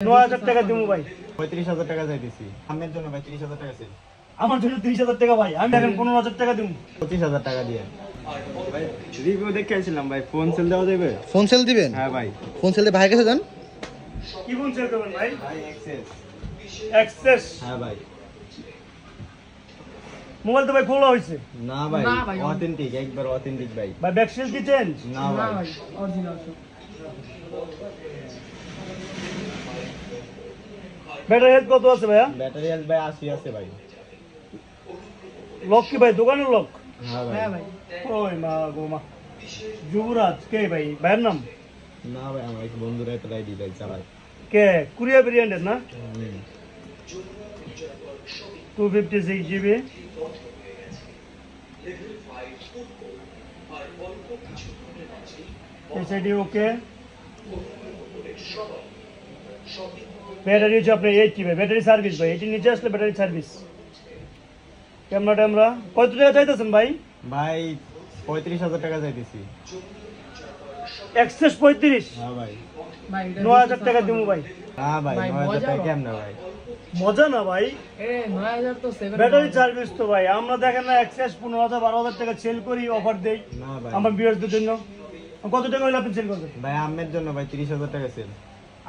৯,০০০ টাকা দিমু ভাই। ৩৫,০০০ টাকা চাইতেছি। আমের জন্য ভাই ৩০,০০০ টাকা চাই। আমার জন্য ৩০,০০০ টাকা ভাই। আমি এখন ১৫,০০০ টাকা দিমু। ২৫,০০০ টাকা দিয়ে। ভাই রিভিউ দেখে আসছিলাম ভাই, ফোন সেল দেওয়া যাবে? ফোন সেল দিবেন? হ্যাঁ ভাই। ফোন সেল দিয়ে ভাইয়ের কাছে যান। কি ফোন সেল করবেন ভাই? ভাই এক্সেস। এক্সেস। হ্যাঁ ভাই। মোবাইল তো ভাই খোলা হইছে। না ভাই, অথেন্টিক, একবার অথেন্টিক ভাই। ভাই ব্যাক সেল কি চেঞ্জ? না ভাই, অরিজিনাল সব। ব্যাটারি হেলথ কত আছে ভাইয়া? ব্যাটারি হেলথ ভাই ৮০ আছে ভাই। লক কি ভাই দোকানের লক? হ্যাঁ হ্যাঁ ভাই। ভাই। ওই মা গো মা। যুবরাজ কে ভাই? ভাইয়ের নাম? না ভাই, আমার এক বন্ধুরা তো আইডি ভাই চালায়। কে? কুরিয়া ভেরিয়েন্টের না? হুম। 256 জিবি। এসআইডি ওকে। ব্যাটারি হচ্ছে আপনার 80 ভাই, ব্যাটারি সার্ভিস ভাই, এটির নিচে আসলে ব্যাটারি সার্ভিস। ক্যামেরা কত টাকা চাইতেছেন ভাই? ভাই ৩৫,০০০ টাকা চাইতেছি। এক্সেস ৩৫। হ্যাঁ ভাই। ভাই এটা ৯,০০০ টাকা দিমু ভাই। না ভাই, ভাই, ৯,০০০ টাকা মজা কেমনে ভাই? মজা না ভাই, এ ৯,০০০ তো 7 ব্যাটারি সার্ভিস তো ভাই। আমরা দেখেন না এক্সেস ১৫,০০০ ১২,০০০ টাকা সেল করি, অফার দেই না ভাই। আমার ভিউয়ারদের জন্য। কত টাকা হলে আপনি সেল করবেন? ভাই আমের জন্য ভাই ৩০,০০০ টাকা সেল।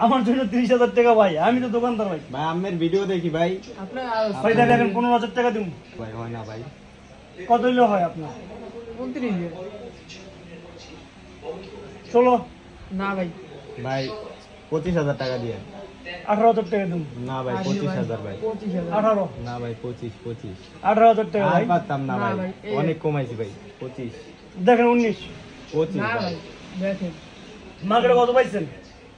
আমার জন্য ৩০,০০০ টাকা ভাই, আমি তো দোকানদার ভাই। ভাই আমের ভিডিও দেখি ভাই। আপনার ভাই তাহলে এখন ১৫,০০০ টাকা দিমু। ভাই হয় না ভাই। কত হইলে হয় আপনার? 29 16। না ভাই। ভাই ২৫,০০০ টাকা দিয়ে। ১৮,০০০ টাকা দিমু। না ভাই ২৫,০০০ ভাই। 25,000 18। না ভাই ২৫। ১৮,০০০ টাকা আর ভাই। পারতাম না না ভাই, ভাই, অনেক কমাইছি ভাই। ২৫। দেখেন ১৯। ২৫ না ভাই। ভাই দেখেন মার্কেটে কত পাইছেন?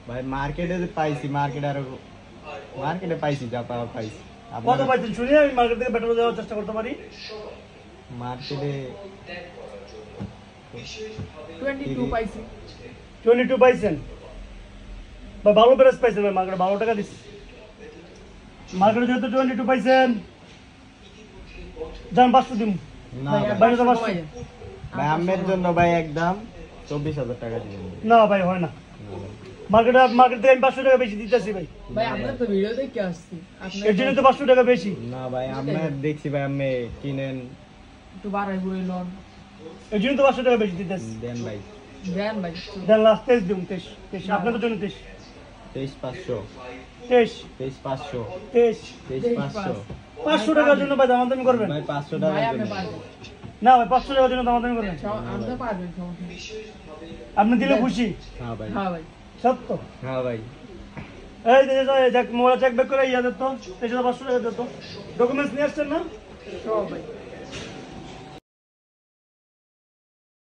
ভাই মার্কেটে পাইছি, মার্কেটে পাইছি, যা পাওয়ার পাইছি। কত আপনার পাইছেন শুনি, আমি মার্কেট থেকে বেটার দেওয়ার চেষ্টা করতে পারি। মার্কেটে 22 পাইছি। 22 পাইছেন বা ভালো প্রাইস পাইছেন ভাই, মার্কেটে ১২ টাকা দিচ্ছি। মার্কেটে যেহেতু 22 পাইছেন, যান 500 দিন। না ভাই ভাই। বাইরে তো 500 পাঁচশো। কমাই দেন। ভাই আমের জন্য ভাই একদম ২৪,০০০ টাকা দিবেন। না ভাই হয় না, না ভাই। মার্কেট থেকে আমি 500 টাকা বেশি দিতেছি ভাই। ভাই আপনার তো ভিডিও দেখে আসছি, আপনার এর জন্য তো 500 টাকা বেশি। না ভাই, আমি দেখছি ভাই আমি কিনেন, একটু বাড়াই বুড়ি লোন এর জন্য তো 500 টাকা বেশি দিতেছি। দেন ভাই। দেন ভাই। দেন লাস্ট 23 দিন। 23 আপনাদের জন্য 23। ২৩,৫০০। 23 ২৩,৫০০। 23 ২৩,৫০০। 500 টাকার জন্য ভাই দামাদামি করবেন? ভাই 500 ভাই টাকা আপনি দেন। পারবেন, না ভাই 500 টাকার জন্য দামাদামি করবেন? আপনি পারবেন, সমস্যা নেই। আপনি দিলে খুশি? হ্যাঁ ভাই। হ্যাঁ ভাই। সত্য। হ্যাঁ ভাই। এই দেখ মোবাইল চেক ব্যাক করে ইয়া দিত 23,৫০০ টাকা দিত। ডকুমেন্টস নিয়ে আসছেন না? সব ভাই।